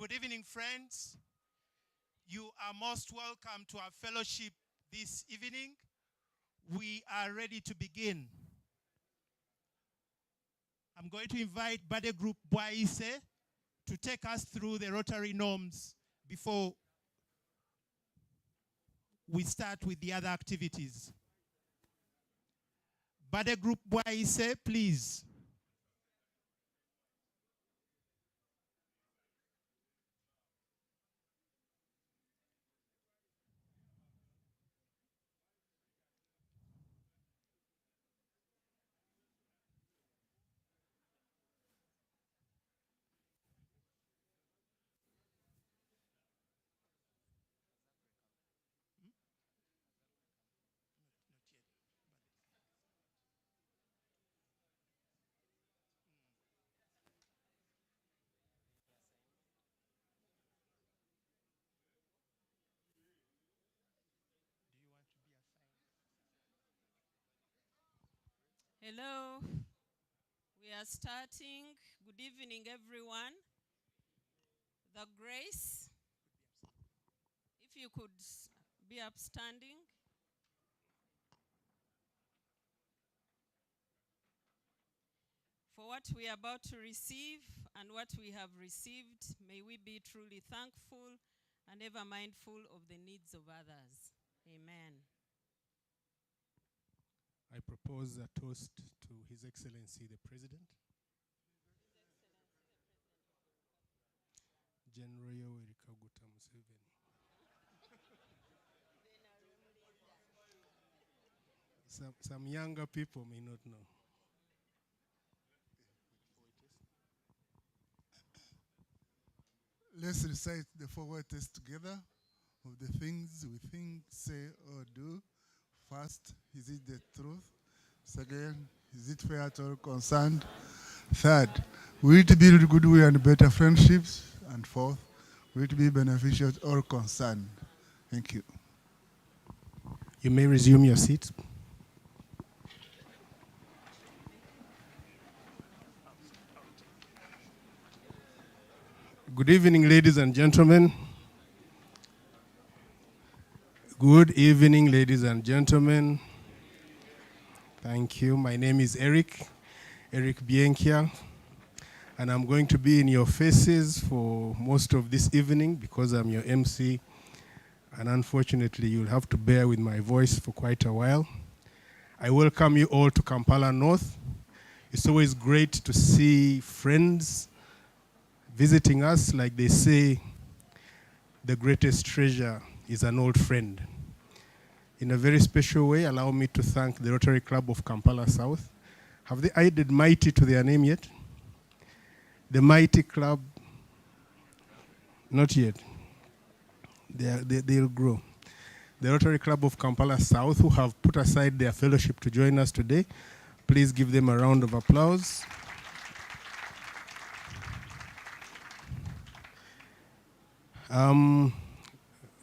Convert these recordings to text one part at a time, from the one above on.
Good evening, friends. You are most welcome to our fellowship this evening. We are ready to begin. I'm going to invite Bade Group Boise to take us through the Rotary norms before we start with the other activities. Bade Group Boise, please. Hello, we are starting. Good evening, everyone. The grace, if you could be upstanding. For what we are about to receive and what we have received, may we be truly thankful and ever mindful of the needs of others. Amen. I propose a toast to His Excellency the President, General Yoweri Kaguta Museveni. Some younger people may not know. Let's recite the forward test together of the things we think, say, or do. First, is it the truth? Second, is it fair to all concerned? Third, will it build goodwill and better friendships? And fourth, will it be beneficial to all concerned? Thank you. You may resume your seats. Good evening, ladies and gentlemen. Good evening, ladies and gentlemen. Thank you. My name is Eric Bienkia, and I'm going to be in your faces for most of this evening because I'm your MC, and unfortunately, you'll have to bear with my voice for quite a while. I welcome you all to Kampala North. It's always great to see friends visiting us. Like they say, the greatest treasure is an old friend. In a very special way, allow me to thank the Rotary Club of Kampala South. Have they added Mighty to their name yet? The Mighty Club? Not yet. They'll grow. The Rotary Club of Kampala South, who have put aside their fellowship to join us today. Please give them a round of applause.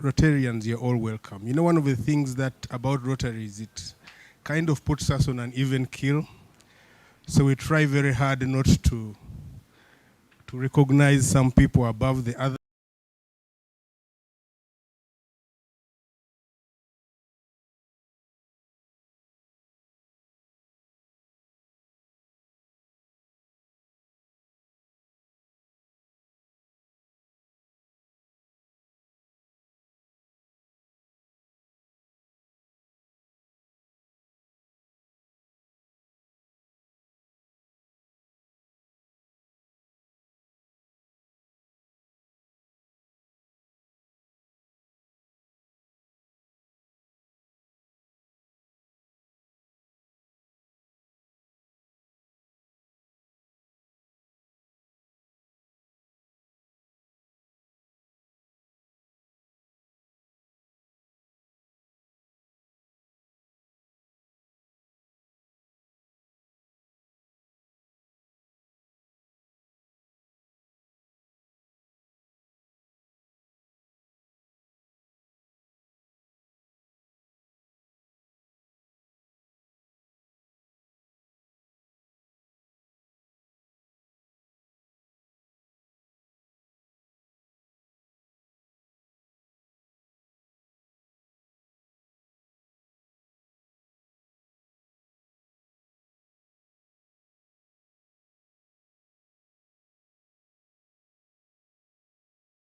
Rotarians, you're all welcome. You know, one of the things that about Rotary is it kind of puts us on an even keel. So we try very hard not to recognize some people above the other.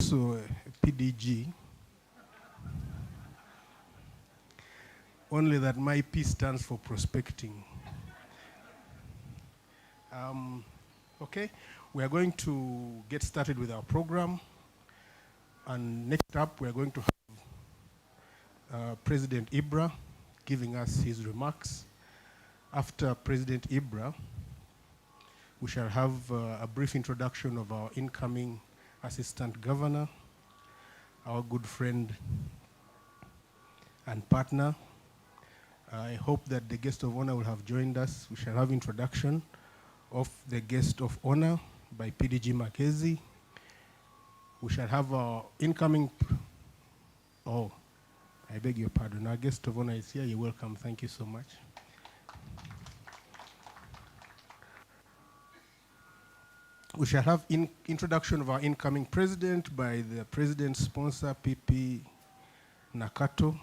also a PDG, only that my P stands for prospecting. Okay, we are going to get started with our program. And next up, we are going to have President Ibra giving us his remarks. After President Ibra, we shall have a brief introduction of our incoming Assistant Governor, our good friend and partner. I hope that the guest of honor will have joined us. We shall have introduction of the guest of honor by PDG Mackenzie. We shall have our incoming, oh, I beg your pardon. Our guest of honor is here. You're welcome. Thank you so much. We shall have introduction of our incoming president by the president's sponsor, PP Nakato.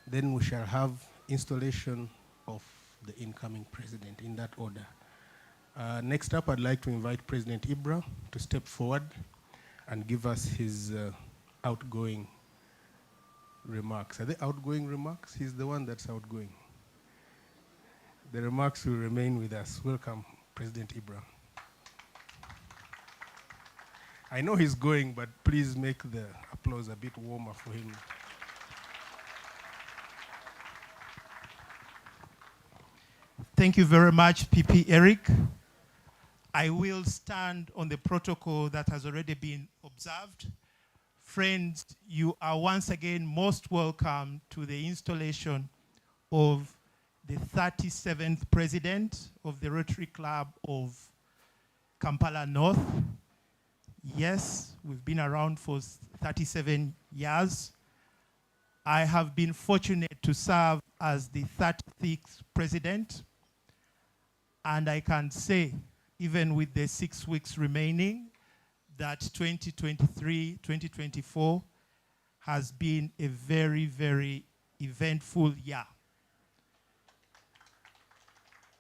Then we shall have installation of the incoming president in that order. Next up, I'd like to invite President Ibra to step forward and give us his outgoing remarks. Are they outgoing remarks? He's the one that's outgoing. The remarks will remain with us. Welcome, President Ibra. I know he's going, but please make the applause a bit warmer for him. Thank you very much, PP Eric. I will stand on the protocol that has already been observed. Friends, you are once again most welcome to the installation of the 37th president of the Rotary Club of Kampala North. Yes, we've been around for 37 years. I have been fortunate to serve as the 36th president. And I can say, even with the 6 weeks remaining, that 2023-2024 has been a very, very eventful year.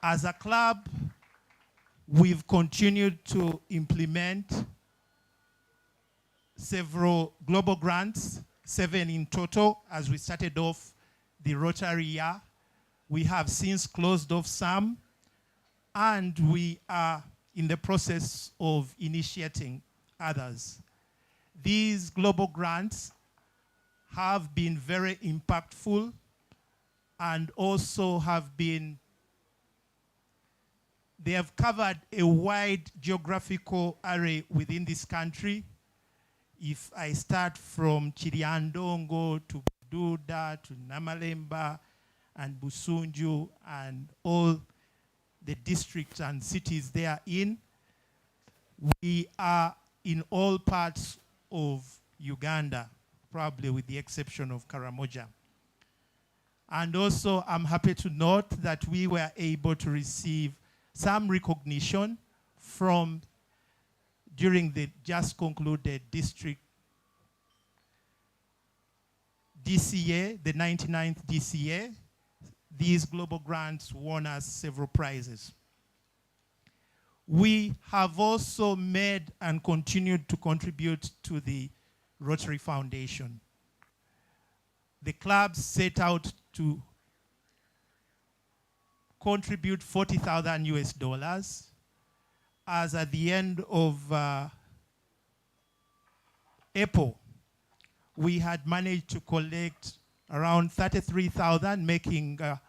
As a club, we've continued to implement several global grants, 7 in total, as we started off the Rotary year. We have since closed off some, and we are in the process of initiating others. These global grants have been very impactful and also they have covered a wide geographical array within this country. If I start from Chiriandongo to Bududa to Namalemba and Busunju and all the districts and cities they are in, we are in all parts of Uganda, probably with the exception of Karamoja. And also, I'm happy to note that we were able to receive some recognition during the just concluded district DCA, the 99th DCA. These global grants won us several prizes. We have also made and continued to contribute to the Rotary Foundation. The club set out to contribute $40,000 as at the end of April, we had managed to collect around 33,000, making a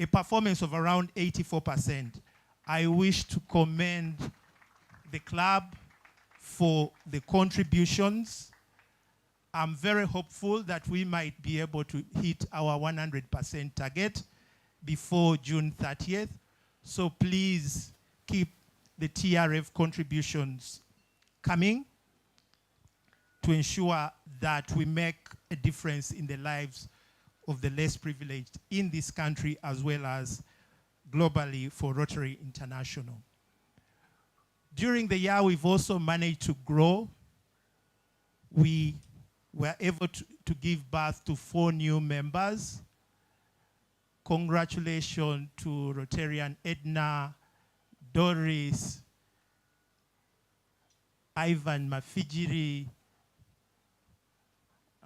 performance of around 84%. I wish to commend the club for the contributions. I'm very hopeful that we might be able to hit our 100% target before June 30th. So please keep the TRF contributions coming to ensure that we make a difference in the lives of the less privileged in this country as well as globally for Rotary International. During the year, we've also managed to grow. We were able to give birth to 4 new members. Congratulations to Rotarian Edna, Doris, Ivan Mafijiri,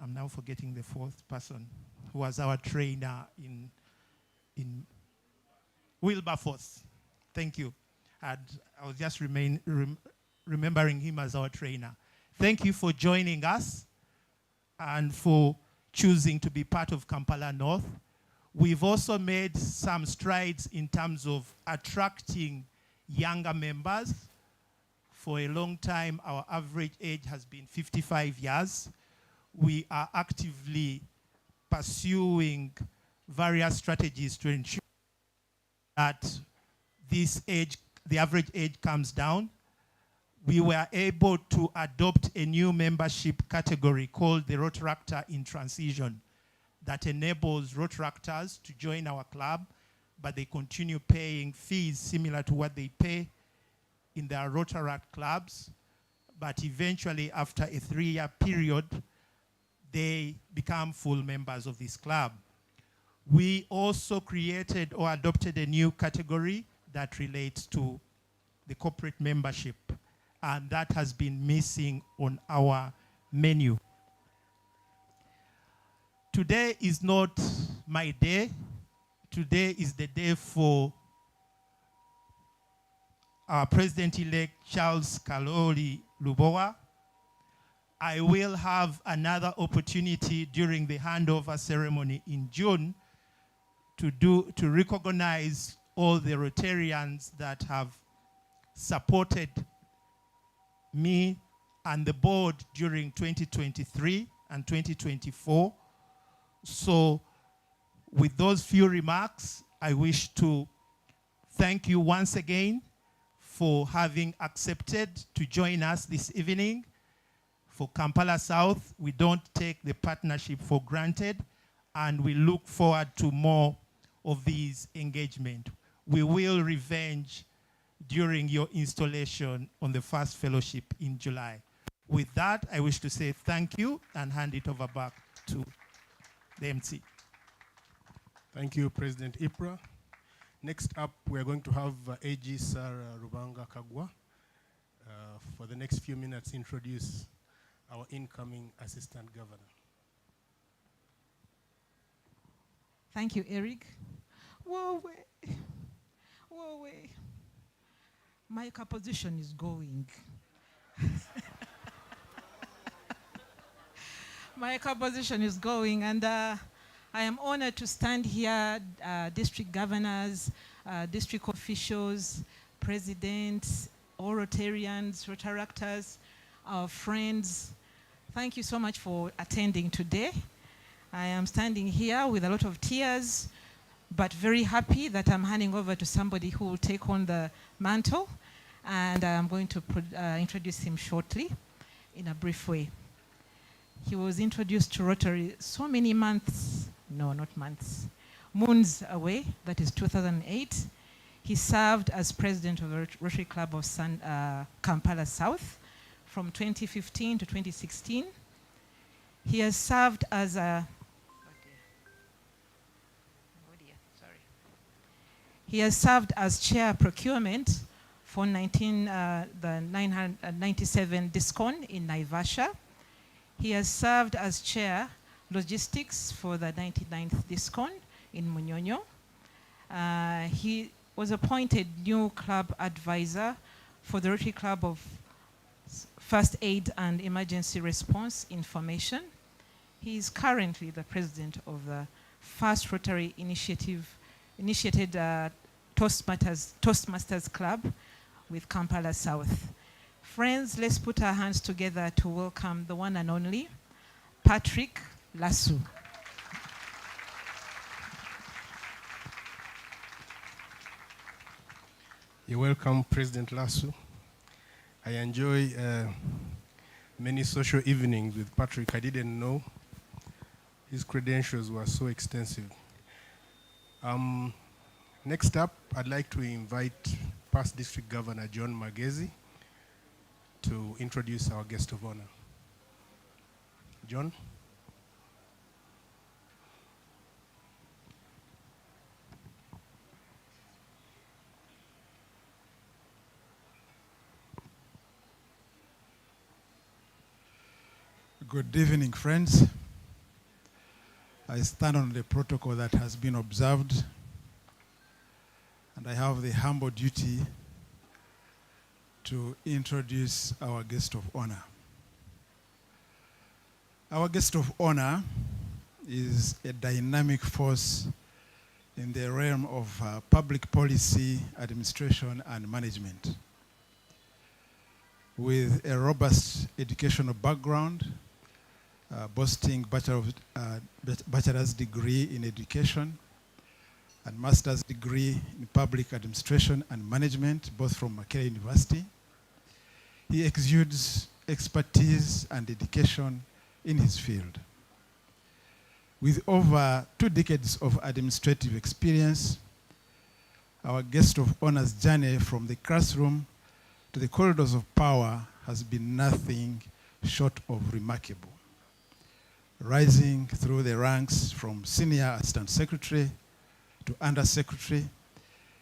I'm now forgetting the fourth person, who was our trainer in Wilberforce. Thank you. And I was just remembering him as our trainer. Thank you for joining us and for choosing to be part of Kampala North. We've also made some strides in terms of attracting younger members. For a long time, our average age has been 55 years. We are actively pursuing various strategies to ensure that this age, the average age, comes down. We were able to adopt a new membership category called the Rotaractor in Transition that enables Rotaractors to join our club, but they continue paying fees similar to what they pay in their Rotaract clubs. But eventually, after a 3-year period, they become full members of this club. We also created or adopted a new category that relates to the corporate membership, and that has been missing on our menu. Today is not my day. Today is the day for our President-elect Charles Kaloli Lubowa. I will have another opportunity during the handover ceremony in June to recognize all the Rotarians that have supported me and the board during 2023 and 2024. So with those few remarks, I wish to thank you once again for having accepted to join us this evening. For Kampala South, we don't take the partnership for granted, and we look forward to more of these engagements. We will revenge during your installation on the first fellowship in July. With that, I wish to say thank you and hand it over back to the MC. Thank you, President Ipra. Next up, we're going to have AG Sir Rubanga Kagwa for the next few minutes introduce our incoming Assistant Governor. Thank you, Eric. Whoa, wait. Whoa, wait. My composition is going. My composition is going, and I am honored to stand here, district governors, district officials, presidents, all Rotarians, Rotaractors, our friends. Thank you so much for attending today. I am standing here with a lot of tears, but very happy that I'm handing over to somebody who will take on the mantle, and I'm going to introduce him shortly in a brief way. He was introduced to Rotary so many months, no, not months, moons away, that is 2008. He served as president of the Rotary Club of Kampala South from 2015 to 2016. He has served as a He has served as chair procurement for the 997 DISCON in Naivasha. He has served as chair logistics for the 99th DISCON in Munyonyo. He was appointed new club advisor for the Rotary Club of First Aid and Emergency Response Information. He is currently the president of the first Rotary initiated Toastmasters Club with Kampala South. Friends, let's put our hands together to welcome the one and only Patrick Lasso. You're welcome, President Lasso. I enjoy many social evenings with Patrick. I didn't know his credentials were so extensive. Next up, I'd like to invite past District Governor John Magezi to introduce our guest of honor. John? Good evening, friends. I stand on the protocol that has been observed, and I have the humble duty to introduce our guest of honor. Our guest of honor is a dynamic force in the realm of public policy, administration, and management. With a robust educational background, boasting bachelor's degree in education and master's degree in public administration and management, both from Makerere University. He exudes expertise and dedication in his field. With over 2 decades of administrative experience, our guest of honor's journey from the classroom to the corridors of power has been nothing short of remarkable. Rising through the ranks from senior assistant secretary to under secretary,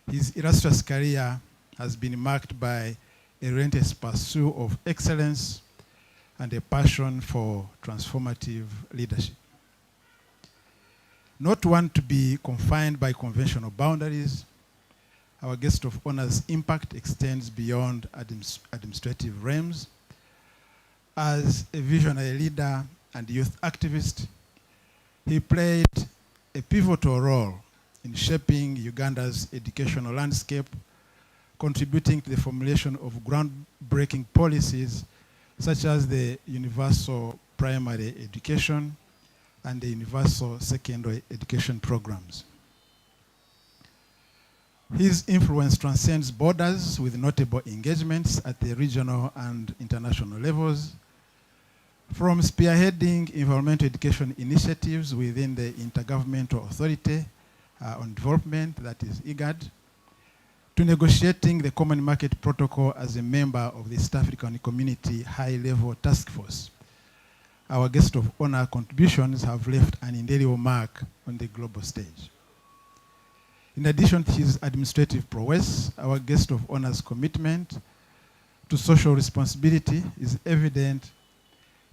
his illustrious career has been marked by a relentless pursuit of excellence and a passion for transformative leadership. Not one to be confined by conventional boundaries, our guest of honor's impact extends beyond administrative realms. As a visionary leader and youth activist, he played a pivotal role in shaping Uganda's educational landscape, contributing to the formulation of groundbreaking policies such as the universal primary education and the universal secondary education programs. His influence transcends borders with notable engagements at the regional and international levels, from spearheading environmental education initiatives within the Intergovernmental Authority on Development, that is IGAD, to negotiating the Common Market Protocol as a member of the East African Community High-Level Task Force. Our guest of honor contributions have left an indelible mark on the global stage. In addition to his administrative prowess, our guest of honor's commitment to social responsibility is evident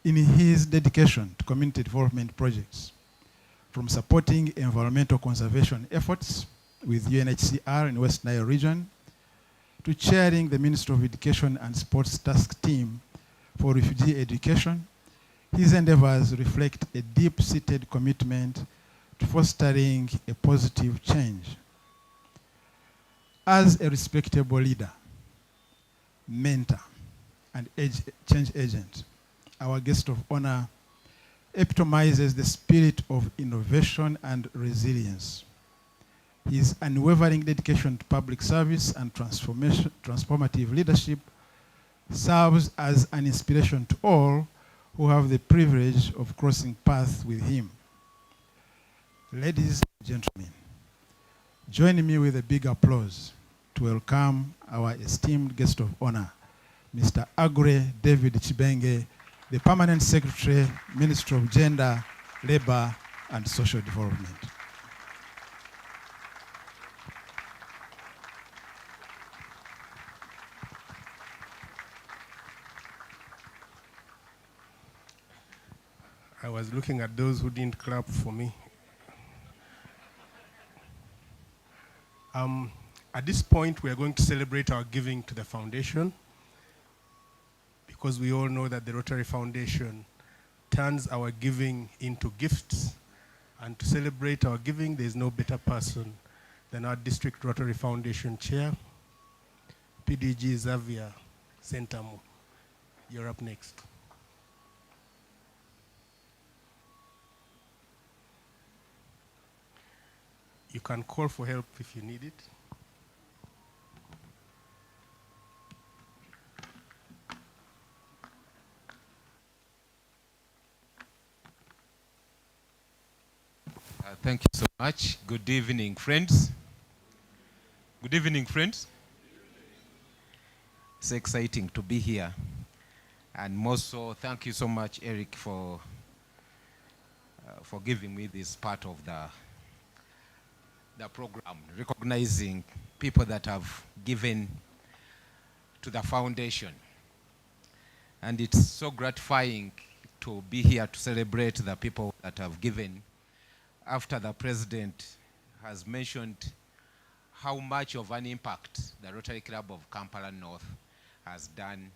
in his dedication to community development projects, from supporting environmental conservation efforts with UNHCR in West Nile region, to chairing the Ministry of Education and Sports Task Team for Refugee Education. His endeavors reflect a deep-seated commitment to fostering a positive change. As a respectable leader, mentor, and change agent, our guest of honor epitomizes the spirit of innovation and resilience. His unwavering dedication to public service and transformative leadership serves as an inspiration to all who have the privilege of crossing paths with him. Ladies and gentlemen, join me with a big applause to welcome our esteemed guest of honor, Mr. Agure David Chibenge, the Permanent Secretary, Ministry of Gender, Labor, and Social Development. I was looking at those who didn't clap for me. At this point, we are going to celebrate our giving to the foundation, because we all know that the Rotary Foundation turns our giving into gifts. And to celebrate our giving, there is no better person than our District Rotary Foundation Chair, PDG Xavier Sentamu. You're up next. You can call for help if you need it. Thank you so much. Good evening, friends. Good evening, friends. It's exciting to be here. And more so, thank you so much, Eric, for giving me this part of the program, recognizing people that have given to the foundation. And it's so gratifying to be here to celebrate the people that have given after the president has mentioned how much of an impact the Rotary Club of Kampala North has done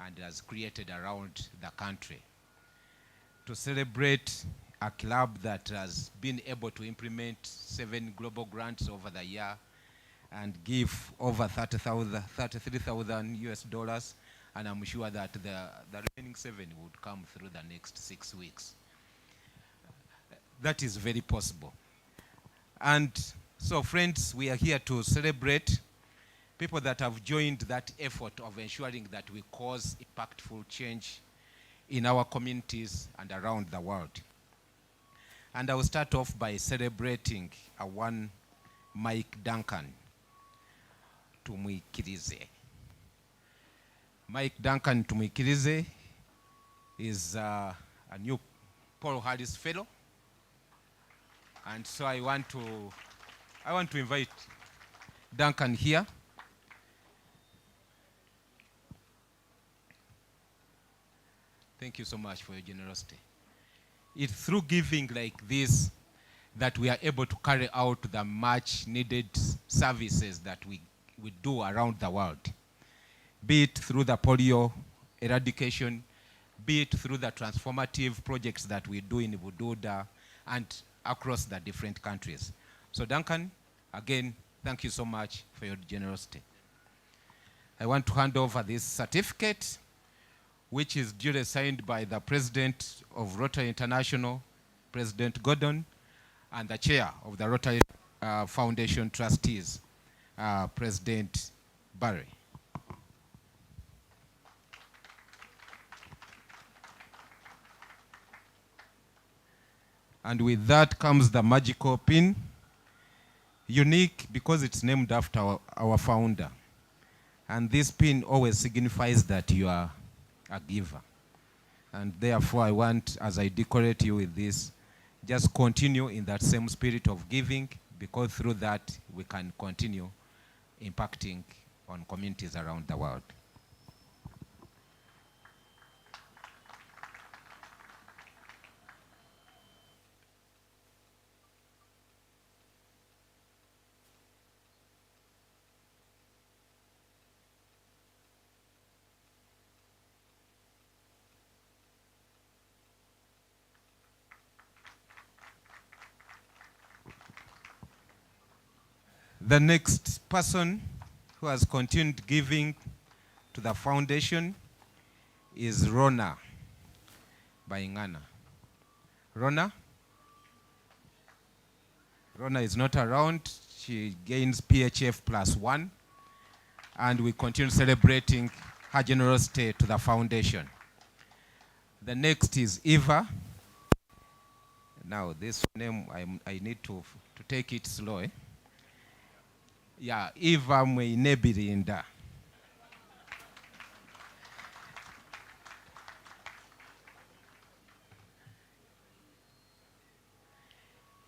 and has created around the country. To celebrate a club that has been able to implement 7 global grants over the year and give over 33,000 US dollars, and I'm sure that the remaining 7 would come through the next 6 weeks. That is very possible. And so friends, we are here to celebrate people that have joined that effort of ensuring that we cause impactful change in our communities and around the world. And I will start off by celebrating one Mike Duncan Tumwikirize. Mike Duncan Tumwikirize is a new Paul Harris Fellow. And so I want to invite Duncan here. Thank you so much for your generosity. It's through giving like this that we are able to carry out the much needed services that we do around the world. Be it through the polio eradication, be it through the transformative projects that we do in Bududa and across the different countries. So Duncan, again, thank you so much for your generosity. I want to hand over this certificate, which is duly signed by the President of Rotary International, President Gordon, and the Chair of the Rotary Foundation Trustees, President Barry. And with that comes the magical pin, unique because it's named after our founder. And this pin always signifies that you are a giver. And therefore I want, as I decorate you with this, just continue in that same spirit of giving, because through that we can continue impacting on communities around the world. The next person who has continued giving to the foundation is Rona Baingana. Rona is not around. She gains PHF +1, and we continue celebrating her generosity to the foundation. The next is Eva. Now this name, I need to take it slow. Yeah, Eva Mwinebirinda.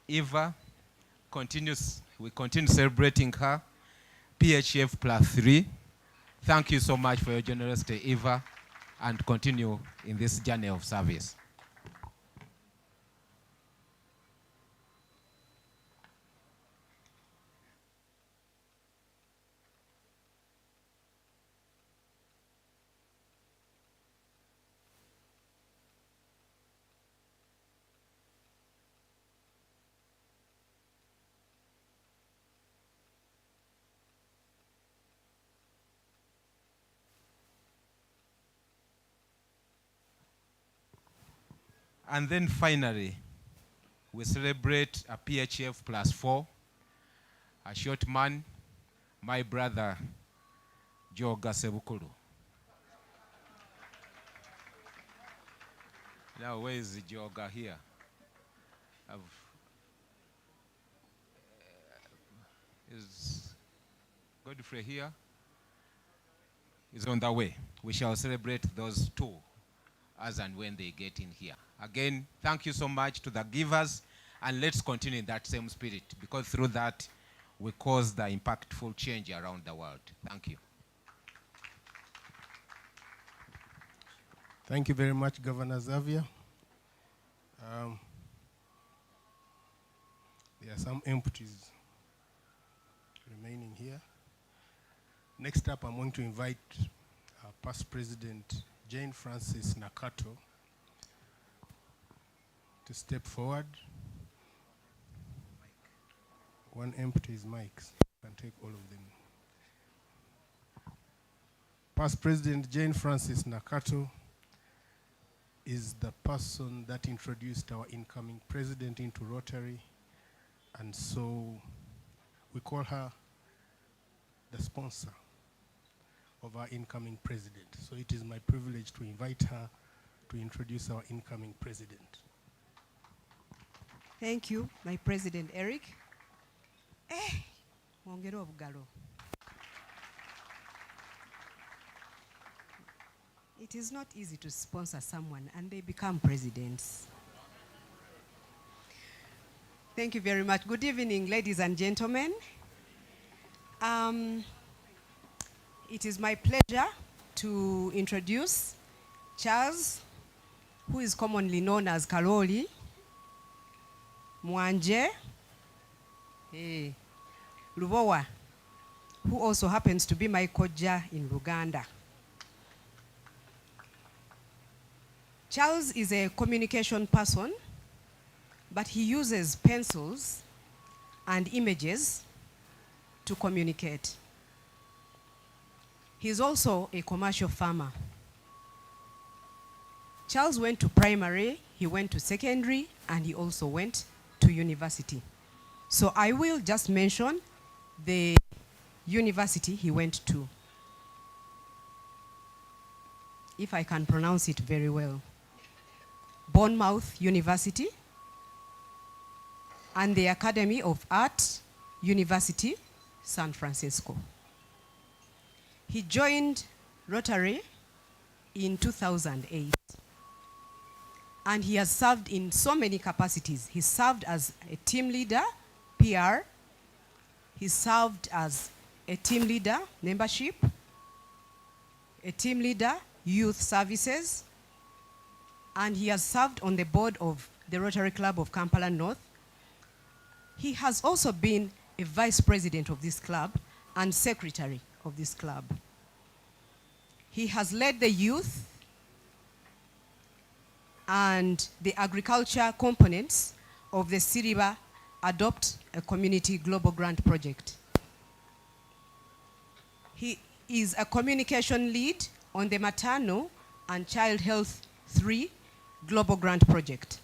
Eva we continue celebrating her. PHF +3. Thank you so much for your generosity, Eva, and continue in this journey of service. And then finally, we celebrate a PHF +4, a short man, my brother, Joga Sebukulu. Now, where is Joga here? Is Godfrey here? Is on the way. We shall celebrate those two as and when they get in here. Again, thank you so much to the givers, and let's continue in that same spirit, because through that we cause the impactful change around the world. Thank you. Thank you very much, Governor Xavier. There are some empties remaining here. Next up, I'm going to invite past President Jane Francis Nakato to step forward. One empty is mics. You can take all of them. Past President Jane Francis Nakato is the person that introduced our incoming president into Rotary, and so we call her the sponsor of our incoming president. So it is my privilege to invite her to introduce our incoming president. Thank you, my President Eric. Mwongere obugalo. It is not easy to sponsor someone and they become presidents. Thank you very much. Good evening, ladies and gentlemen. It is my pleasure to introduce Charles, who is commonly known as Kaloli, Mwanje, Lubowa, who also happens to be my koja in Luganda. Charles is a communication person, but he uses pencils and images to communicate. He's also a commercial farmer. Charles went to primary, he went to secondary, and he also went to university. So I will just mention the university he went to, if I can pronounce it very well. Bournemouth University and the Academy of Art, University, San Francisco. He joined Rotary in 2008. And he has served in so many capacities. He served as a team leader, PR. He served as a team leader, membership, a team leader, youth services, and he has served on the board of the Rotary Club of Kampala North. He has also been a vice president of this club and secretary of this club. He has led the youth and the agriculture components of the Siriba Adopt a Community Global Grant Project. He is a communication lead on the Maternal and Child Health 3 Global Grant Project.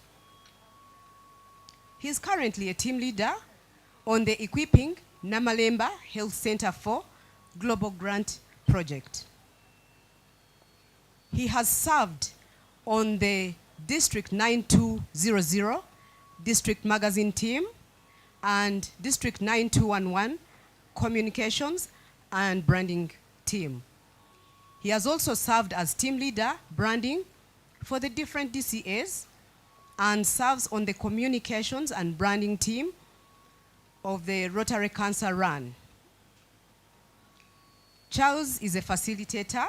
He is currently a team leader on the Equipping Namalemba Health Center 4 Global Grant Project. He has served on the District 9200 District Magazine team and District 9211 Communications and Branding team. He has also served as team leader branding for the different DCAs and serves on the communications and branding team of the Rotary Cancer Run. Charles is a facilitator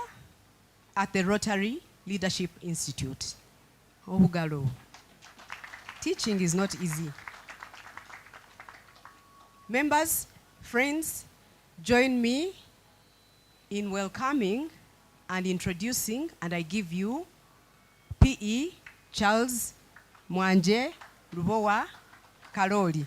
at the Rotary Leadership Institute. Obugalo. Teaching is not easy. Members, friends, join me in welcoming and introducing, and I give you PE Charles Mwanje Lubowa Kaloli.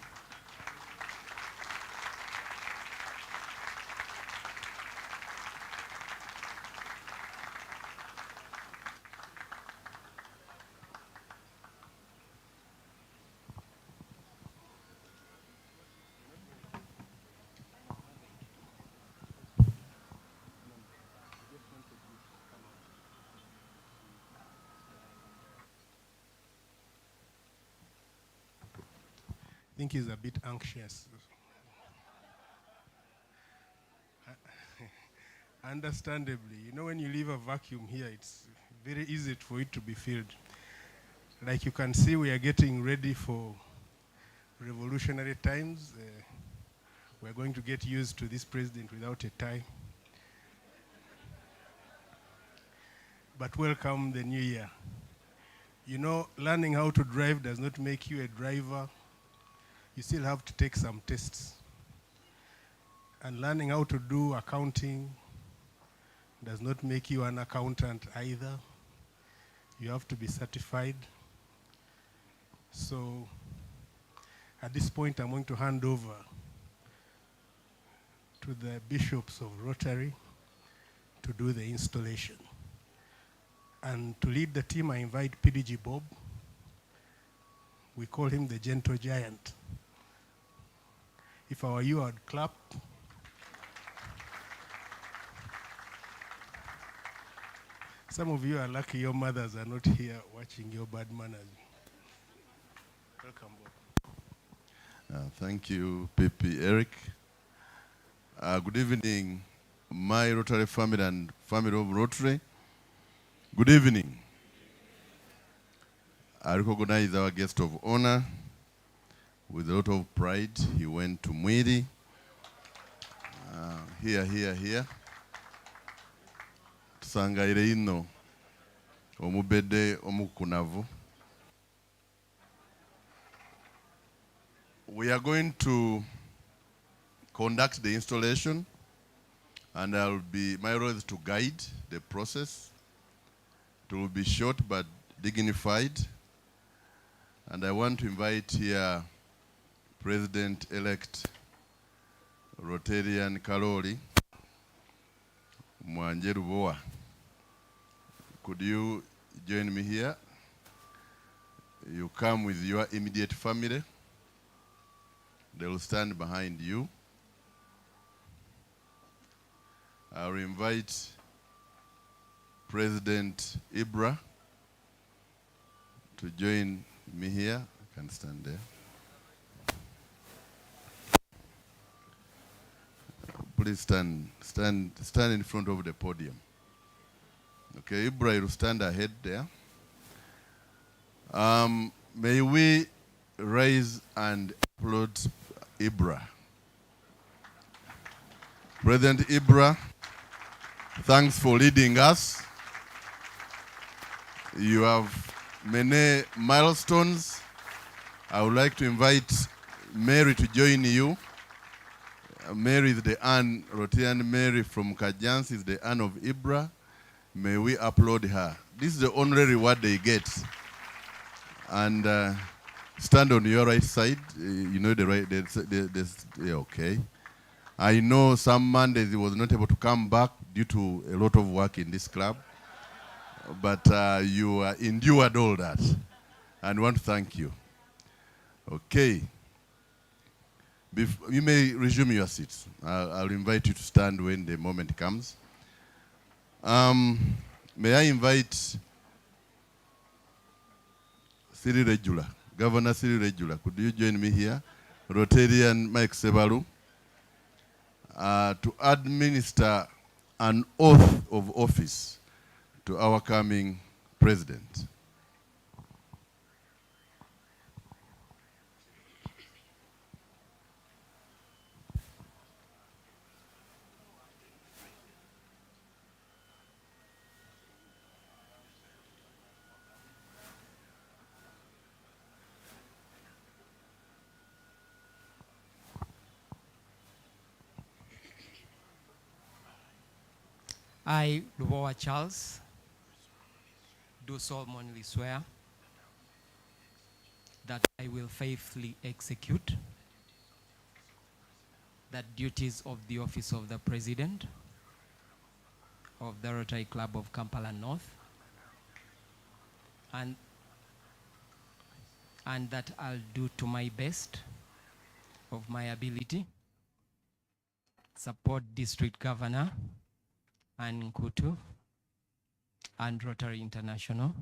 I think he's a bit anxious. Understandably, you know, when you leave a vacuum here, it's very easy for it to be filled. Like you can see, we are getting ready for revolutionary times. We're going to get used to this president without a tie. but welcome the new year. You know, learning how to drive does not make you a driver. You still have to take some tests. And learning how to do accounting does not make you an accountant either. You have to be certified. So at this point, I'm going to hand over to the bishops of Rotary to do the installation. And to lead the team, I invite PDG Bob. We call him the gentle giant. If I were you, I'd clap. Some of you are lucky your mothers are not here watching your bad manners. Welcome, Bob. Thank you, Pepe Eric. Good evening, my Rotary family and family of Rotary. Good evening. I recognize our guest of honor. With a lot of pride, he went to Mwiri. Here. Tusangaire ino omubede omukunavu. We are going to conduct the installation, and my role is to guide the process. It will be short but dignified. And I want to invite here President-elect Rotarian Kaloli Mwanjeruboa. Could you join me here? You come with your immediate family. They will stand behind you. I will invite President Ibra to join me here. You can stand there. Please stand in front of the podium. Okay, Ibra, you stand ahead there. May we raise and applaud Ibra. President Ibra, thanks for leading us. You have many milestones. I would like to invite Mary to join you. Mary is the aunt, Rotarian Mary from Kajans is the aunt of Ibra. May we applaud her. This is the only reward they get. And stand on your right side. You know the right, yeah, okay. I know some Mondays he was not able to come back due to a lot of work in this club. But you endured all that. And I want to thank you. Okay. You may resume your seats. I'll invite you to stand when the moment comes. May I invite Cyril Regula, Governor Cyril Regula. Could you join me here? Rotarian Mike Sebalu, to administer an oath of office to our coming president. I, Lubowa Charles, do solemnly swear that I will faithfully execute the duties of the office of the President of the Rotary Club of Kampala North, and that I'll do to my best of my ability support District Governor and Nkutu and Rotary International,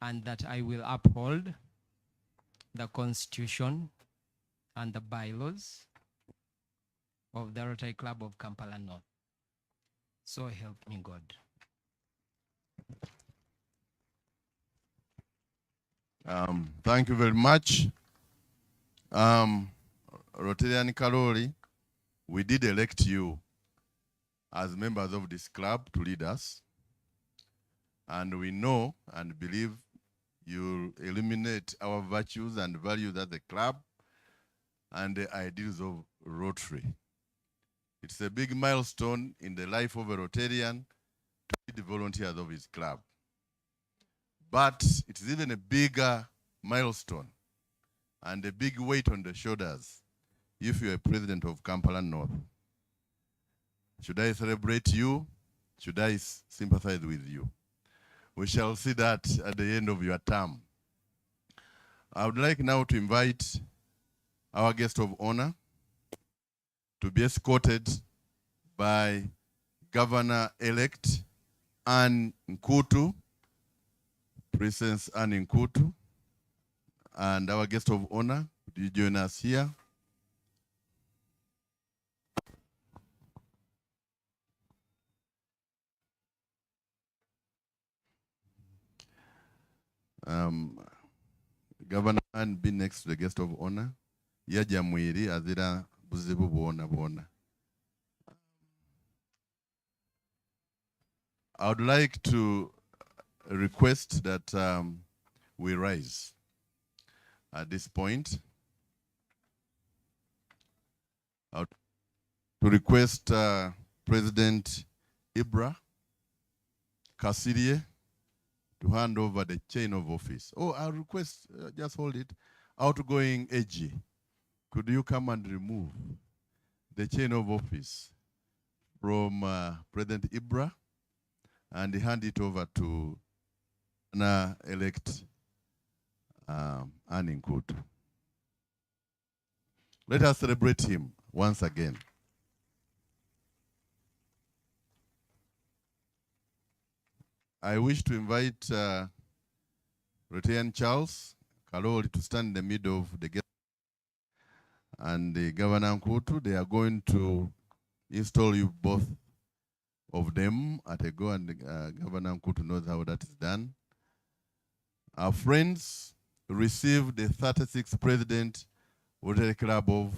and that I will uphold the Constitution and the bylaws of the Rotary Club of Kampala North. So help me God. Thank you very much. Rotarian Kaloli, we did elect you as members of this club to lead us. And we know and believe you'll eliminate our virtues and values as a club and the ideals of Rotary. It's a big milestone in the life of a Rotarian to be the volunteers of his club. But it's even a bigger milestone and a big weight on the shoulders if you're a president of Kampala North. Should I celebrate you? Should I sympathize with you? We shall see that at the end of your term. I would like now to invite our guest of honor to be escorted by Governor-elect Anne Nkutu, Princess Anne Nkutu, and our guest of honor. Would you join us here? Governor Anne, be next to the guest of honor. Yaja mwiri azira buzibu bwona bwona. I would like to request that we rise at this point. I would to request President Ibra Kasirie to hand over the chain of office. Oh, I'll request, just hold it. Outgoing AG, could you come and remove the chain of office from President Ibra and hand it over to elect Anne Nkutu. Let us celebrate him once again. I wish to invite Rotarian Charles KOLOLO to stand in the middle of the guest and the Governor Nkutu. They are going to install you both of them at a go, and Governor Nkutu knows how that is done. Our friends received the 36th president Rotary Club of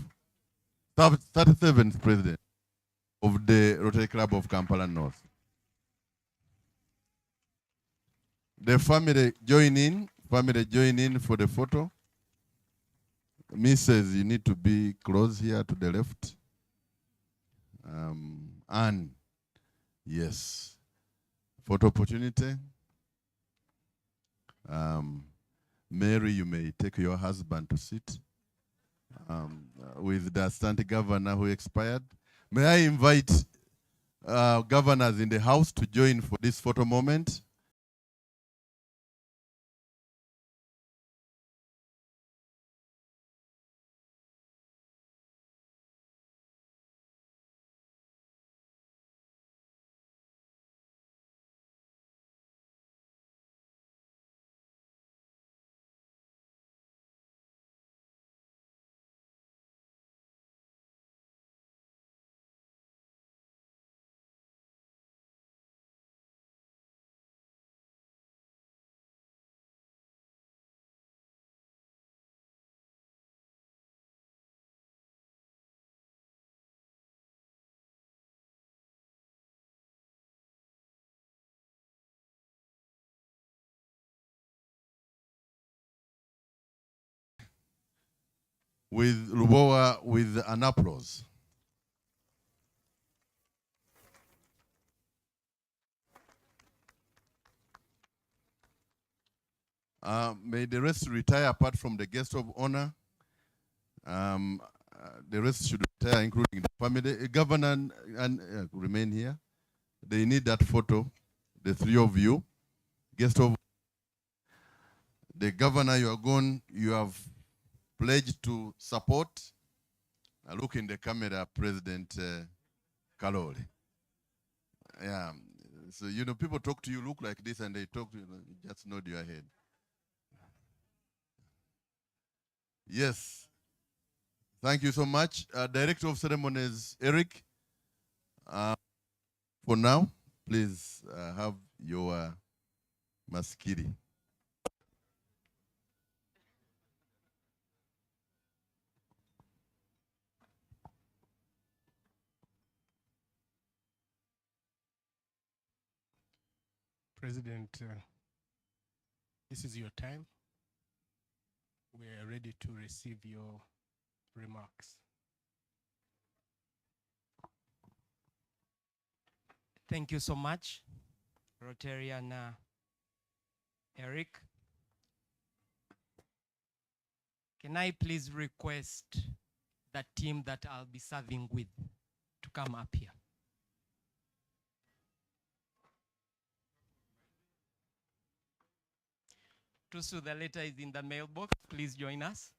37th president of the Rotary Club of Kampala North. The family join in for the photo. Mrs., you need to be close here to the left. Anne, yes. Photo opportunity. Mary, you may take your husband to sit with the assistant governor who expired. May I invite governors in the house to join for this photo moment? With Lubowa with an applause. May the rest retire apart from the guest of honor. The rest should retire, including the family. Governor and remain here. They need that photo, the three of you. Guest of the governor, you are gone. You have pledged to support. Look in the camera, President KOLOLO. Yeah. So, you know, people talk to you, look like this, and they talk to you, just nod your head. Yes. Thank you so much. Director of Ceremonies, Eric. For now, please have your maskiri. President, this is your time. We are ready to receive your remarks. Thank you so much, Rotarian Eric. Can I please request the team that I'll be serving with to come up here? Tusu, the letter is in the mailbox. Please join us.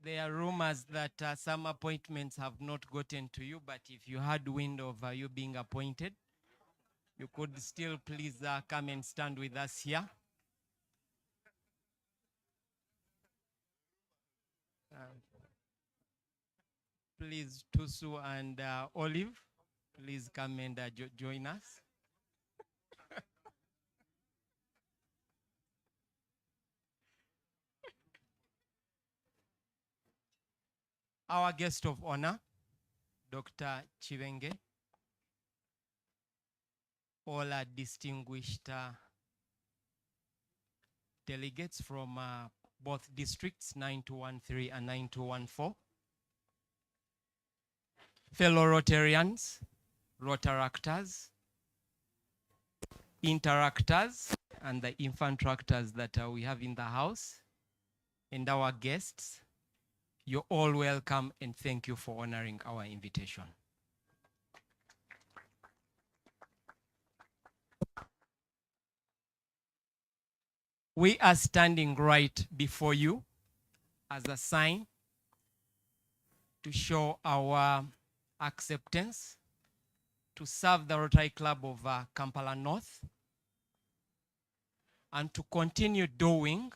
There are rumors that some appointments have not gotten to you, but if you had wind of you being appointed, you could still please come and stand with us here. Please, Tusu and Olive, please come and join us. Our guest of honor, Dr. Chivenge, all our distinguished delegates from both districts, 9213 and 9214, fellow Rotarians, Rotaractors, Interactors, and the Infantractors that we have in the house, and our guests, you're all welcome and thank you for honoring our invitation. We are standing right before you as a sign to show our acceptance to serve the Rotary Club of Kampala North and to continue doing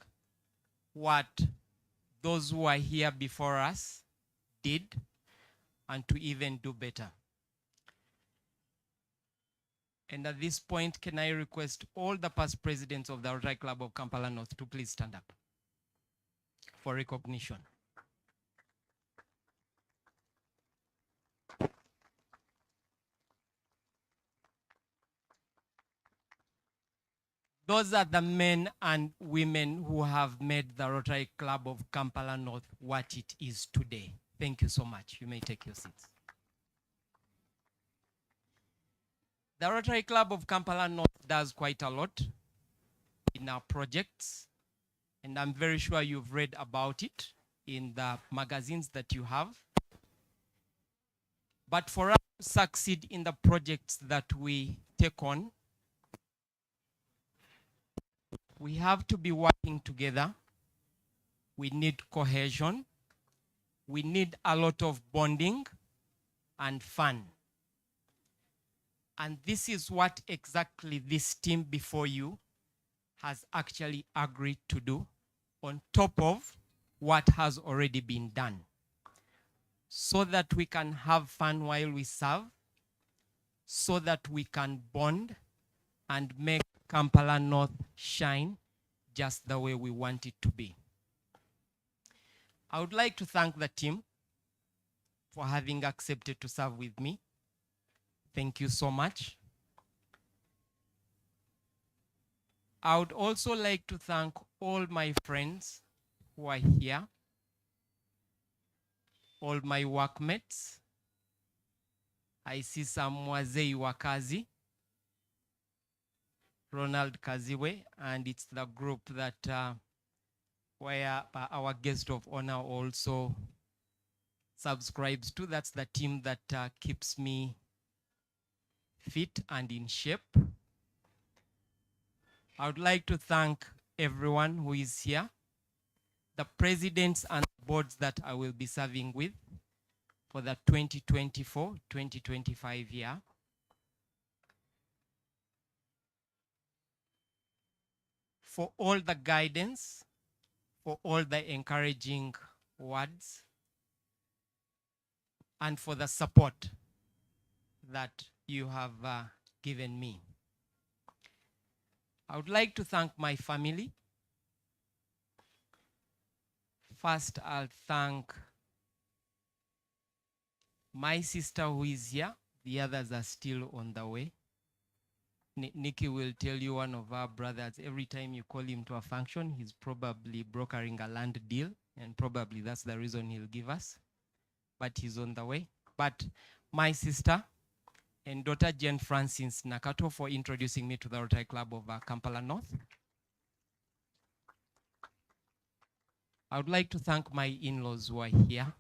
what those who are here before us did and to even do better. And at this point, can I request all the past presidents of the Rotary Club of Kampala North to please stand up for recognition. Those are the men and women who have made the Rotary Club of Kampala North what it is today. Thank you so much. You may take your seats. The Rotary Club of Kampala North does quite a lot in our projects, and I'm very sure you've read about it in the magazines that you have. But for us to succeed in the projects that we take on, we have to be working together. We need cohesion. We need a lot of bonding and fun. And this is what exactly this team before you has actually agreed to do on top of what has already been done, so that we can have fun while we serve, so that we can bond and make Kampala North shine just the way we want it to be. I would like to thank the team for having accepted to serve with me. Thank you so much. I would also like to thank all my friends who are here, all my workmates. I see some wazei wakazi, Ronald Kaziwe, and it's the group that where our guest of honor also subscribes to. That's the team that keeps me fit and in shape. I would like to thank everyone who is here, the presidents and boards that I will be serving with for the 2024-2025 year. For all the guidance, for all the encouraging words, and for the support that you have given me. I would like to thank my family. First, I'll thank my sister who is here. The others are still on the way. Nikki will tell you, one of our brothers, every time you call him to a function, he's probably brokering a land deal, and probably that's the reason he'll give us. But he's on the way. But my sister and daughter Jane Francis Nakato for introducing me to the Rotary Club of Kampala North. I would like to thank my in-laws who are here.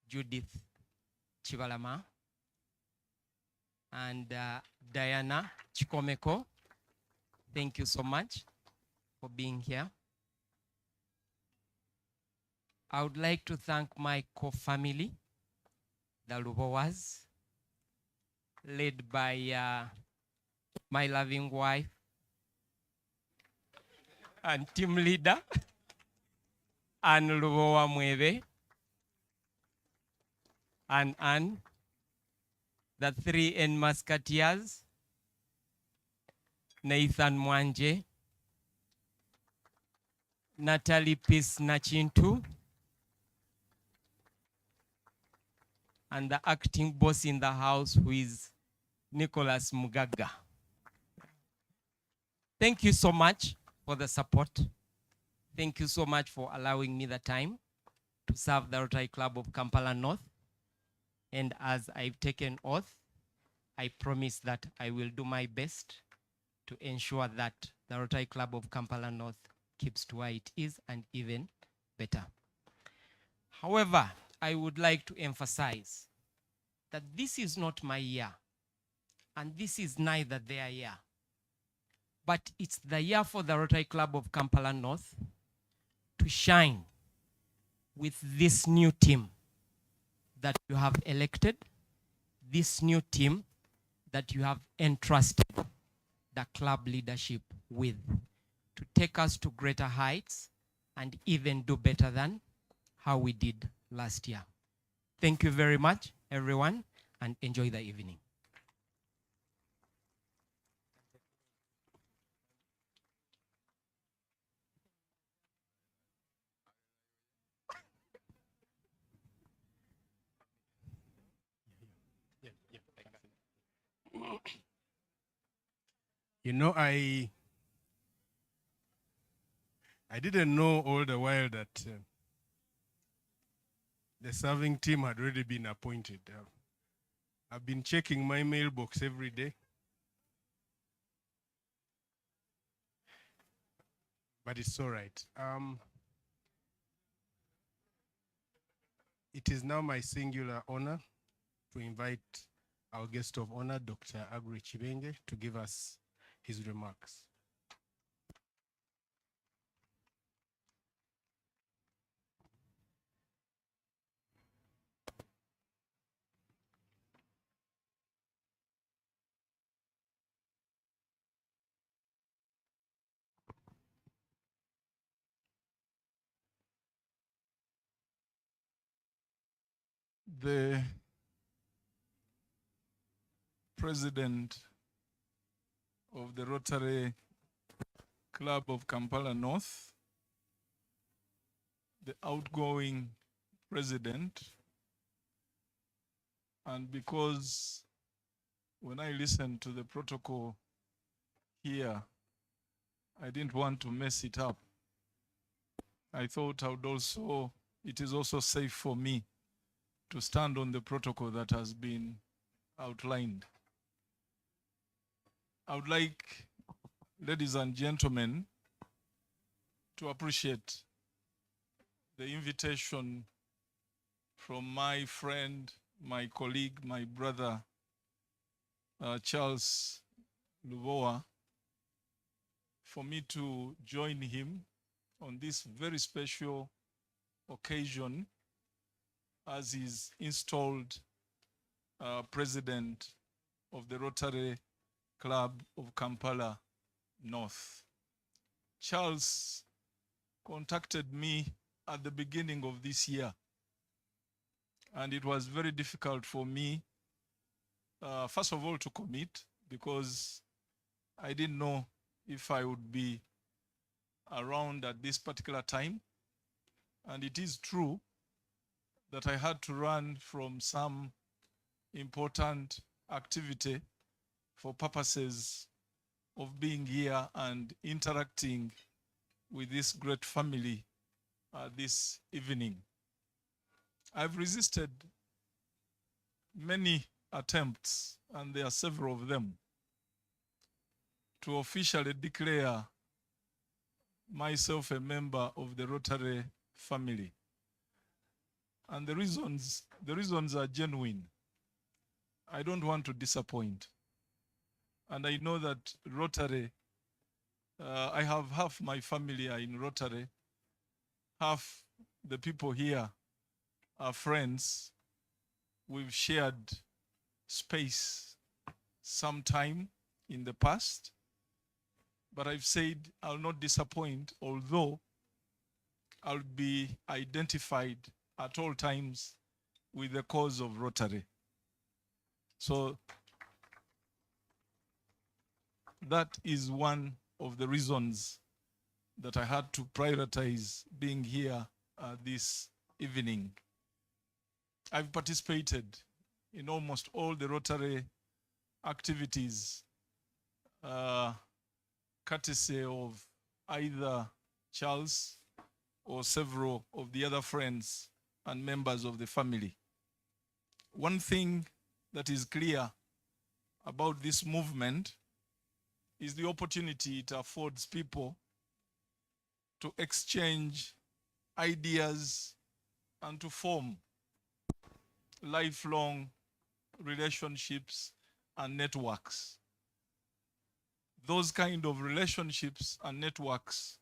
Judith Chivalama and Diana Chikomeko. Thank you so much for being here. I would like to thank my co-family, the Lubowas, led by my loving wife and team leader, Anne Lubowa Mwebe, and Anne, the 3 N Musketeers, Nathan Mwanje, Natalie Peace Nachintu, and the acting boss in the house, who is Nicholas Mugaga. Thank you so much for the support. Thank you so much for allowing me the time to serve the Rotary Club of Kampala North. And as I've taken oath, I promise that I will do my best to ensure that the Rotary Club of Kampala North keeps to where it is and even better. However, I would like to emphasize that this is not my year, and this is neither their year, but it's the year for the Rotary Club of Kampala North to shine with this new team that you have elected, this new team that you have entrusted the club leadership with, to take us to greater heights and even do better than how we did last year. Thank you very much, everyone, and enjoy the evening. You know, I didn't know all the while that the serving team had already been appointed. I've been checking my mailbox every day. But it's all right. It is now my singular honor to invite our guest of honor, Dr. Agri Chibenge, to give us his remarks. The president of the Rotary Club of Kampala North, the outgoing president, and because when I listened to the protocol here, I didn't want to mess it up. I thought it is also safe for me to stand on the protocol that has been outlined. I would like, ladies and gentlemen, to appreciate the invitation from my friend, my colleague, my brother, Charles Lubowa, for me to join him on this very special occasion as he's installed president of the Rotary Club of Kampala North. Charles contacted me at the beginning of this year, and it was very difficult for me, first of all, to commit, because I didn't know if I would be around at this particular time. And it is true that I had to run from some important activity for purposes of being here and interacting with this great family this evening. I've resisted many attempts, and there are several of them, to officially declare myself a member of the Rotary family. And the reasons are genuine. I don't want to disappoint. And I know that Rotary, I have half my family are in Rotary, half the people here are friends. We've shared space sometime in the past, but I've said I'll not disappoint, although I'll be identified at all times with the cause of Rotary. So that is one of the reasons that I had to prioritize being here this evening. I've participated in almost all the Rotary activities, courtesy of either Charles or several of the other friends and members of the family. One thing that is clear about this movement is the opportunity it affords people to exchange ideas and to form lifelong relationships and networks. Those kind of relationships and networks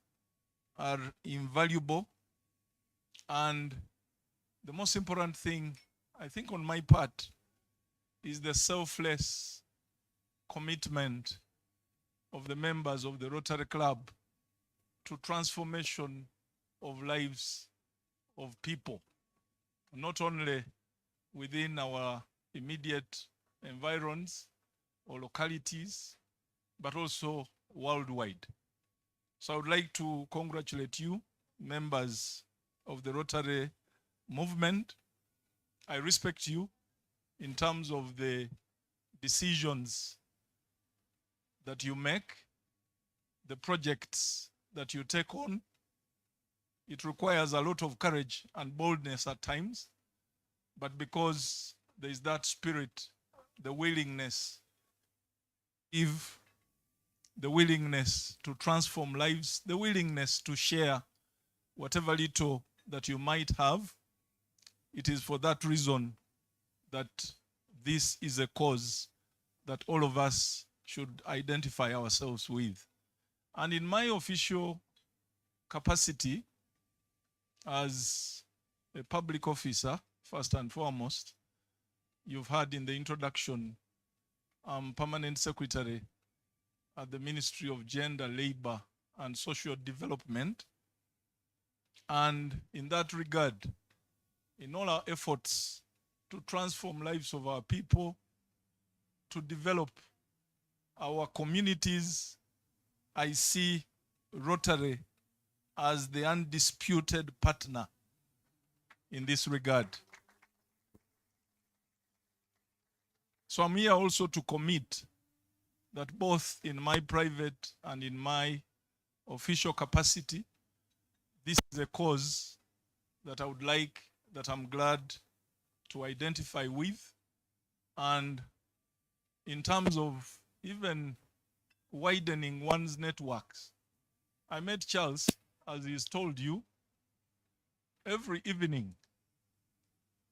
are invaluable, and the most important thing, I think, on my part, is the selfless commitment of the members of the Rotary Club to transformation of lives of people, not only within our immediate environs or localities, but also worldwide. So I would like to congratulate you, members of the Rotary movement. I respect you in terms of the decisions that you make, the projects that you take on. It requires a lot of courage and boldness at times, but because there is that spirit, the willingness, the willingness to transform lives, the willingness to share whatever little that you might have, it is for that reason that this is a cause that all of us should identify ourselves with. And in my official capacity as a public officer, first and foremost, you've heard in the introduction, I'm Permanent Secretary at the Ministry of Gender, Labor, and Social Development. And in that regard, in all our efforts to transform lives of our people, to develop our communities, I see Rotary as the undisputed partner in this regard. So I'm here also to commit that both in my private and in my official capacity, this is a cause that I would like, that I'm glad to identify with. And in terms of even widening one's networks, I met Charles, as he's told you, every evening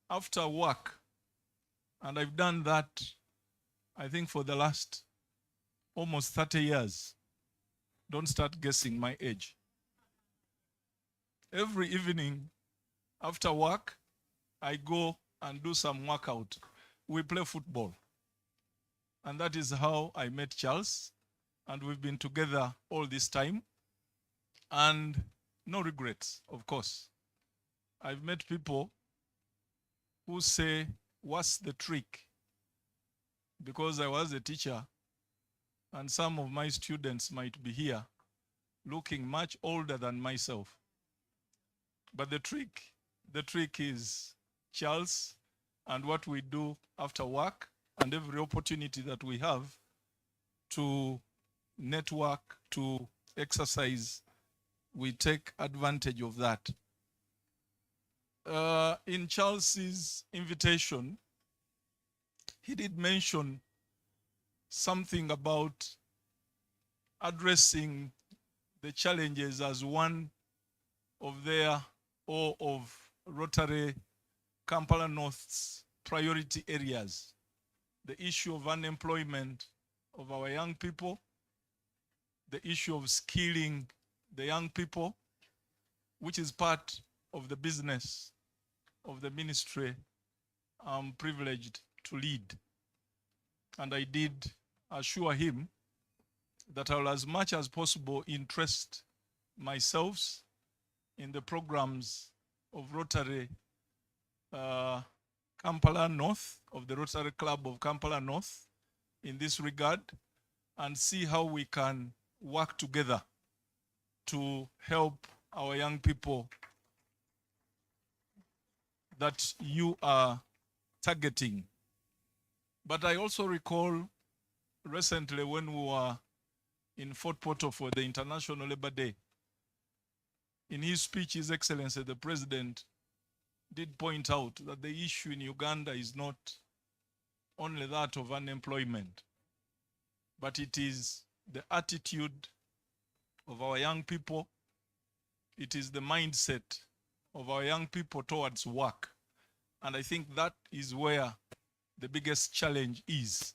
after work. And I've done that, I think, for the last almost 30 years. Don't start guessing my age. Every evening after work, I go and do some workout. We play football. And that is how I met Charles. And we've been together all this time. And no regrets, of course. I've met people who say, what's the trick? Because I was a teacher, and some of my students might be here looking much older than myself. But the trick is Charles and what we do after work and every opportunity that we have to network, to exercise, we take advantage of that. In Charles's invitation, he did mention something about addressing the challenges as one of their or of Rotary Kampala North's priority areas. The issue of unemployment of our young people, the issue of skilling the young people, which is part of the business of the ministry I'm privileged to lead. And I did assure him that I will, as much as possible, interest myself in the programs of Rotary Kampala North, of the Rotary Club of Kampala North in this regard, and see how we can work together to help our young people that you are targeting. But I also recall recently when we were in Fort Portal for the International Labor Day, in his speech, His Excellency the President did point out that the issue in Uganda is not only that of unemployment, but it is the attitude of our young people. It is the mindset of our young people towards work. And I think that is where the biggest challenge is.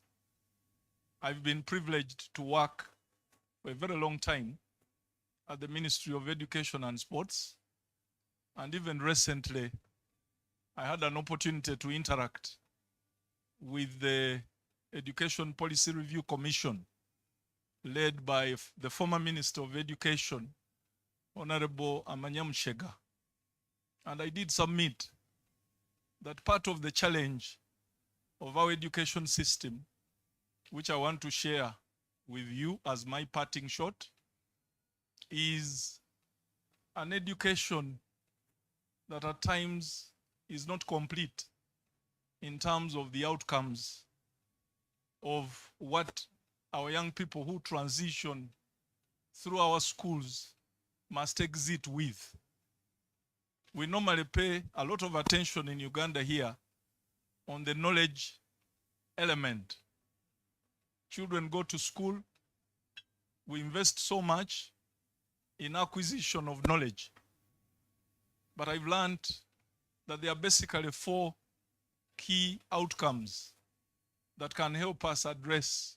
I've been privileged to work for a very long time at the Ministry of Education and Sports. And even recently, I had an opportunity to interact with the Education Policy Review Commission, led by the former Minister of Education, Honorable Amanyam Shega. And I did submit that part of the challenge of our education system, which I want to share with you as my parting shot, is an education that at times is not complete in terms of the outcomes of what our young people who transition through our schools must exit with. We normally pay a lot of attention in Uganda here on the knowledge element. Children go to school, we invest so much in acquisition of knowledge. But I've learned that there are basically 4 key outcomes that can help us address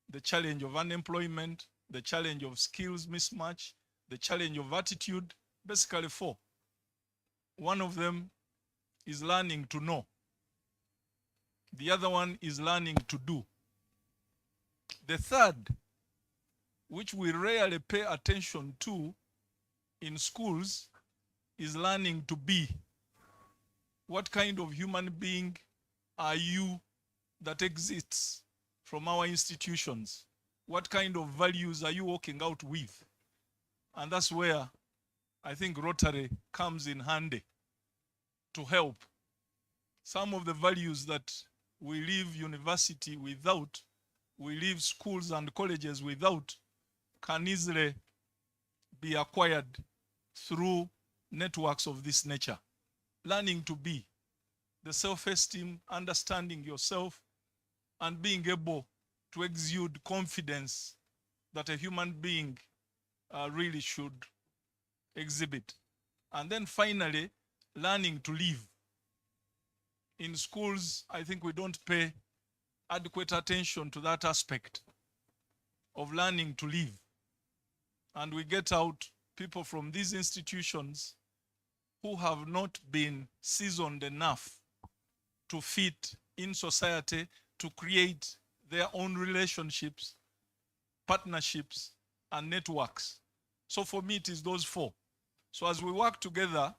the challenge of unemployment, the challenge of skills mismatch, the challenge of attitude, basically 4. One of them is learning to know. The other one is learning to do. The third, which we rarely pay attention to in schools, is learning to be. What kind of human being are you that exists from our institutions? What kind of values are you walking out with? And that's where I think Rotary comes in handy to help. Some of the values that we leave university without, we leave schools and colleges without, can easily be acquired through networks of this nature. Learning to be, the self-esteem, understanding yourself, and being able to exude confidence that a human being really should exhibit. And then finally, learning to live. In schools, I think we don't pay adequate attention to that aspect of learning to live. and we get out people from these institutions who have not been seasoned enough to fit in society, to create their own relationships, partnerships, and networks. So for me, it is those four. So as we work together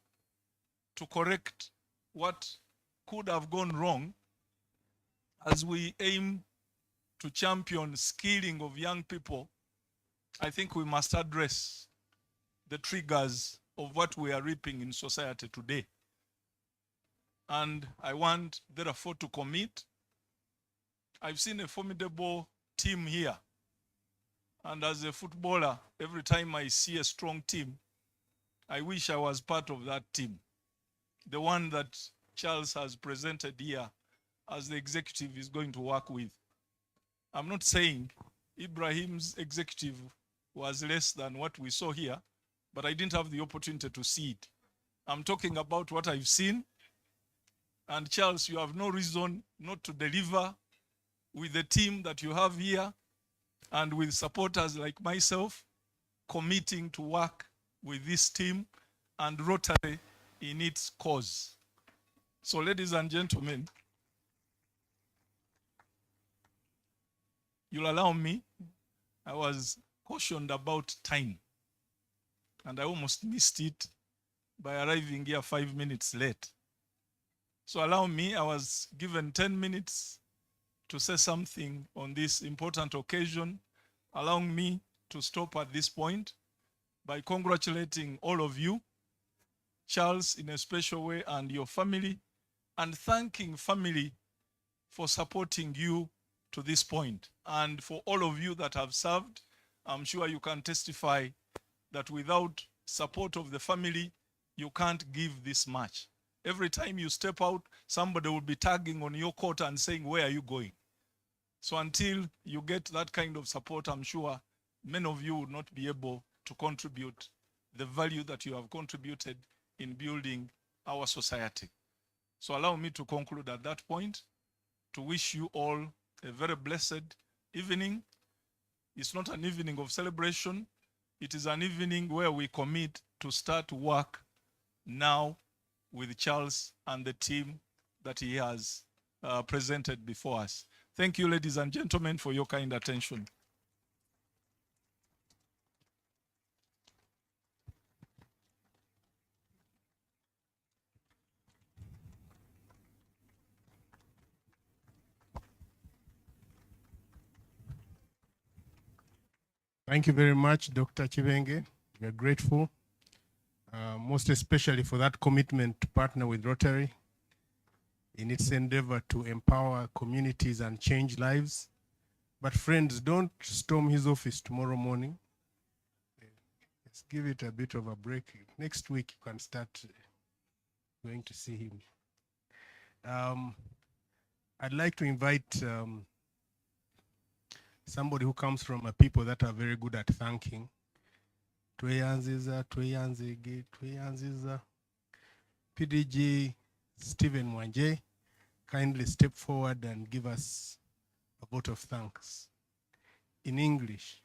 to correct what could have gone wrong, as we aim to champion skilling of young people, I think we must address the triggers of what we are reaping in society today. And I want, therefore, to commit. I've seen a formidable team here. And as a footballer, every time I see a strong team, I wish I was part of that team. The one that Charles has presented here as the executive is going to work with. I'm not saying Ibrahim's executive was less than what we saw here, but I didn't have the opportunity to see it. I'm talking about what I've seen. And Charles, you have no reason not to deliver with the team that you have here and with supporters like myself committing to work with this team and Rotary in its cause. So, ladies and gentlemen, you'll allow me, I was cautioned about time, and I almost missed it by arriving here 5 minutes late. So allow me, I was given 10 minutes to say something on this important occasion, allowing me to stop at this point by congratulating all of you, Charles in a special way, and your family, and thanking family for supporting you to this point. And for all of you that have served, I'm sure you can testify that without support of the family, you can't give this much. Every time you step out, somebody will be tagging on your coat and saying, where are you going? So until you get that kind of support, I'm sure many of you will not be able to contribute the value that you have contributed in building our society. So allow me to conclude at that point, to wish you all a very blessed evening. It's not an evening of celebration. It is an evening where we commit to start work now with Charles and the team that he has presented before us. Thank you, ladies and gentlemen, for your kind attention. Thank you very much, Dr. Chibenge. We're grateful, most especially for that commitment to partner with Rotary in its endeavor to empower communities and change lives. But friends, don't storm his office tomorrow morning. Let's give it a bit of a break. Next week, you can start going to see him. I'd like to invite somebody who comes from a people that are very good at thanking. PDG Stephen Mwanje, kindly step forward and give us a vote of thanks in English.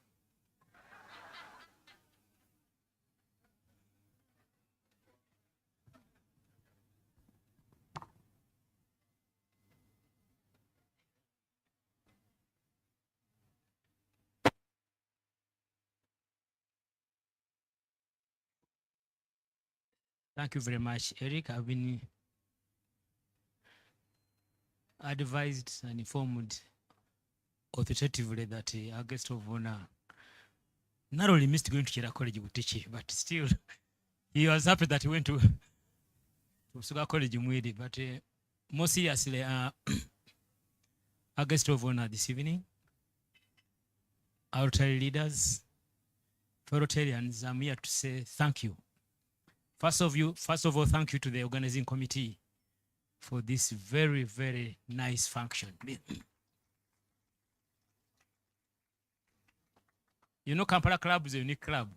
Thank you very much, Eric. I've been advised and informed authoritatively that our guest of honor not only missed going to Chira College Butichi, but still he was happy that he went to Suga College Mwidi. But more seriously, our guest of honor this evening, our Rotary leaders, fellow Rotarians, I'm here to say thank you. First of all, thank you to the organizing committee for this very, very nice function. You know, Kampala Club is a unique club.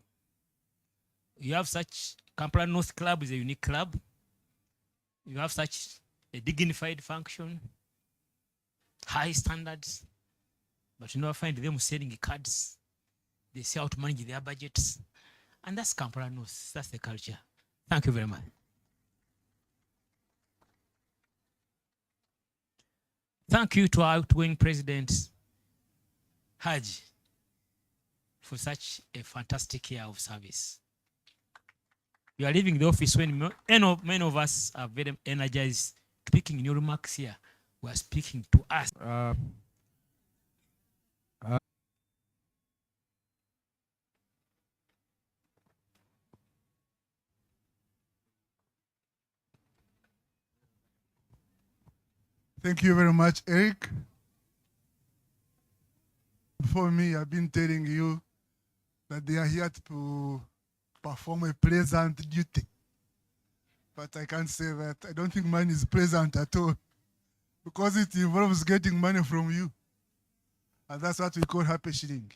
You have such, Kampala North Club is a unique club. You have such a dignified function, high standards, but you never find them selling cards They see how to manage their budgets. And that's Kampala North. That's the culture. Thank you very much. Thank you to our outgoing President, Haji, for such a fantastic year of service. You are leaving the office when many of us are very energized. Speaking in your remarks here, we are speaking to us. Thank you very much, Eric. Before me, I've been telling you that they are here to perform a pleasant duty. But I can't say that. I don't think mine is pleasant at all because it involves getting money from you. And that's what we call happy shilling.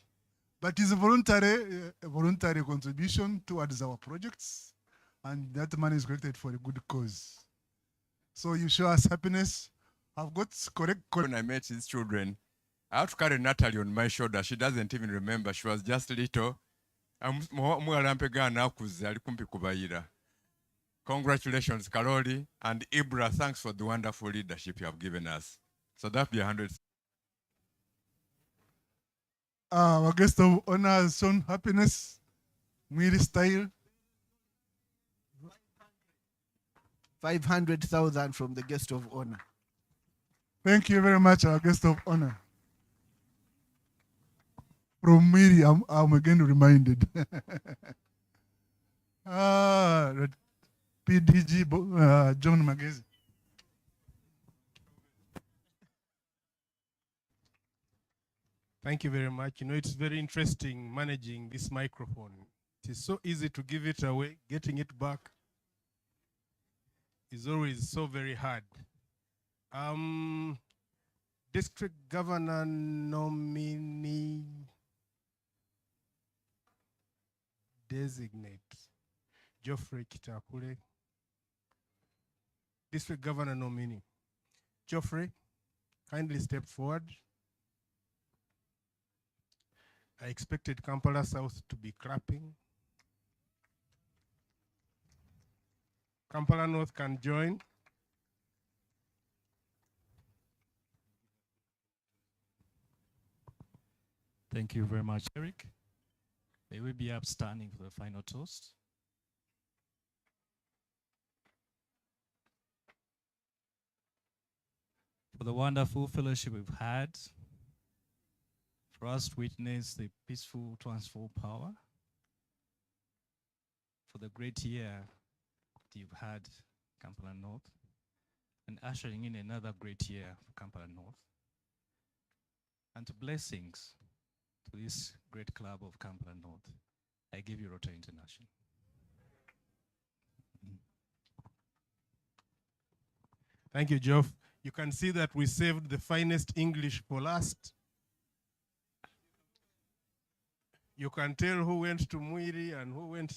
But it's a voluntary contribution towards our projects. And that money is collected for a good cause. So you show us happiness. I've got correct. When I met his children, I had to carry Natalie on my shoulder. She doesn't even remember. She was just little. Congratulations, Karoli and Ibra. Thanks for the wonderful leadership you have given us. So that'll be 100. Our guest of honor has shown happiness, Mwiri style. 500,000 from the guest of honor. Thank you very much, our guest of honor. From Mwiri, I'm again reminded. PDG John Magezi. Thank you very much. You know, it's very interesting managing this microphone. It is so easy to give it away. Getting it back is always so very hard. District Governor nominee designate Geoffrey Kitakule. District Governor nominee. Geoffrey, kindly step forward. I expected Kampala South to be clapping. Kampala North can join. Thank you very much, Eric. May we be upstanding for the final toast. For the wonderful fellowship we've had, for us to witness the peaceful transfer of power, for the great year that you've had, Kampala North, and ushering in another great year for Kampala North, and to blessings to this great club of Kampala North. I give you Rotary International. Thank you, Geoff. You can see that we saved the finest English for last. You can tell who went to Mwiri and who went.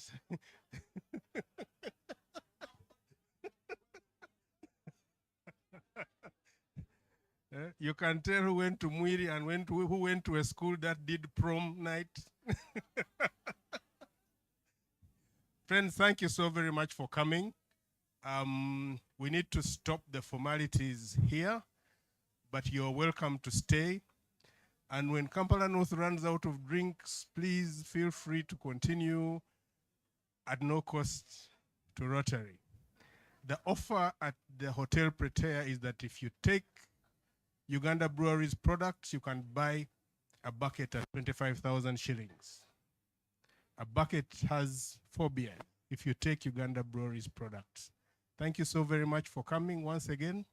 You can tell who went to Mwiri and who went to a school that did prom night. Friends, thank you so very much for coming. We need to stop the formalities here, but you're welcome to stay. And when Kampala North runs out of drinks, please feel free to continue at no cost to Rotary. The offer at the Hotel PROTAEA is that if you take Uganda Breweries products, you can buy a bucket at 25,000 shillings. A bucket has 4 beers if you take Uganda Breweries products. Thank you so very much for coming once again.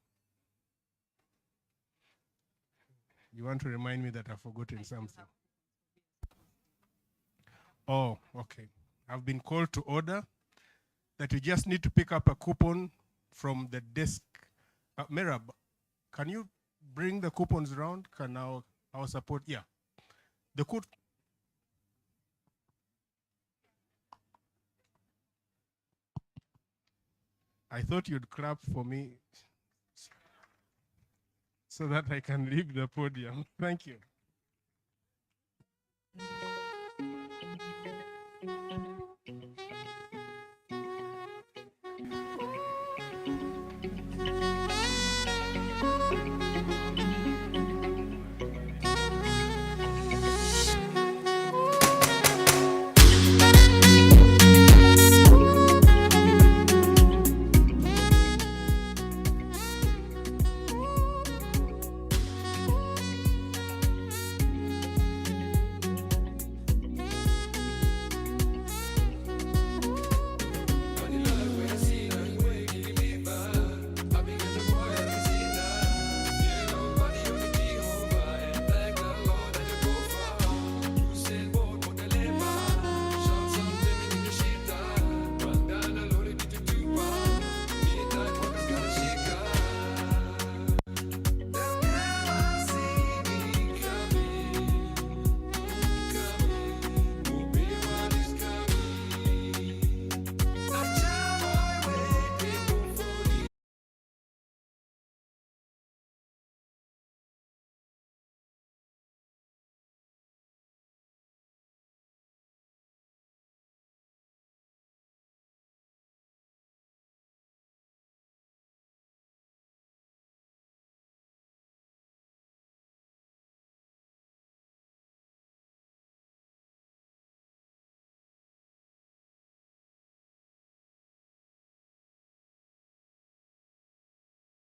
You want to remind me that I've forgotten something? Oh, okay. I've been called to order that you just need to pick up a coupon from the desk. Merab, can you bring the coupons around? Can our support? Yeah. The coupon. I thought you'd clap for me so that I can leave the podium. Thank you.